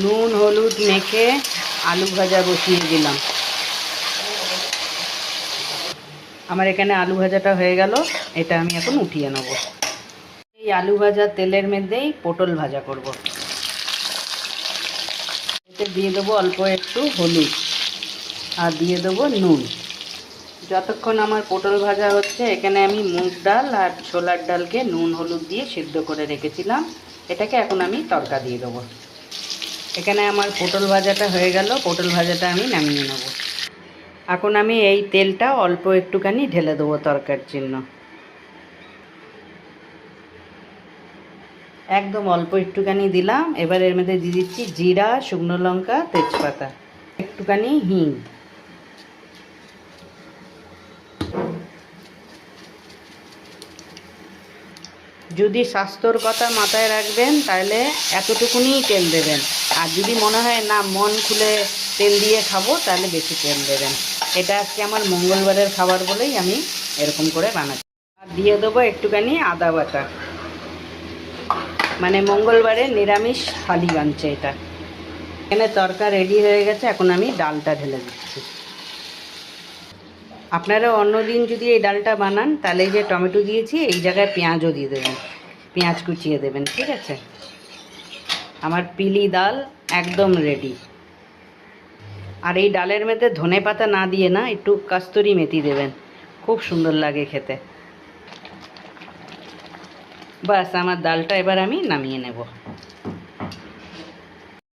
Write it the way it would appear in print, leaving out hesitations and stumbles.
নুন হলুদ মেখে আলু ভাজা বসিয়ে দিলাম। আমার এখানে আলু ভাজাটা হয়ে গেল, এটা আমি এখন উঠিয়ে নেব। এই আলু ভাজা তেলের মধ্যেই পটল ভাজা করব। এতে দিয়ে দেবো অল্প একটু হলুদ আর দিয়ে দেবো নুন। যতক্ষণ আমার পটল ভাজা হচ্ছে, এখানে আমি মুগ ডাল আর ছোলার ডালকে নুন হলুদ দিয়ে সিদ্ধ করে রেখেছিলাম, এটাকে এখন আমি তড়কা দিয়ে দেবো। এখানে আমার পটল ভাজাটা হয়ে গেল, পটল ভাজাটা আমি নামিয়ে নেব। এখন আমি এই তেলটা অল্প একটুখানি ঢেলে দেবো তরকার জন্য, একদম অল্প একটুখানি দিলাম। এবার এর মধ্যে দিয়ে দিচ্ছি জিরা, শুকনো লঙ্কা, তেজপাতা, একটুখানি হিং। যদি স্বাস্থ্যর কথা মাথায় রাখবেন তাহলে এতটুকুনি তেল দেবেন, আর যদি মনে হয় না মন খুলে তেল দিয়ে খাবো তাহলে বেশি তেল দেবেন। এটা আজকে আমার মঙ্গলবারের খাবার বলেই আমি এরকম করে বানাচ্ছি। আর দিয়ে দেবো একটুখানি আদা বাটা, মানে মঙ্গলবারে নিরামিষ থালি বানছে এটা। এখানে তরকা রেডি হয়ে গেছে, এখন আমি ডালটা ঢেলে দিচ্ছি। আপনারা অন্যদিন যদি এই ডালটা বানান তাহলে এই যে টমেটো দিয়েছি এই জায়গায় পেঁয়াজও দিয়ে দেবেন, পেঁয়াজ কুচিয়ে দেবেন, ঠিক আছে। আমার পিলি ডাল একদম রেডি। আর এই ডালের মধ্যে ধনে পাতা না দিয়ে না, একটু কস্তুরি মেথি দেবেন, খুব সুন্দর লাগে খেতে। বাস আমার ডালটা এবার আমি নামিয়ে নেব।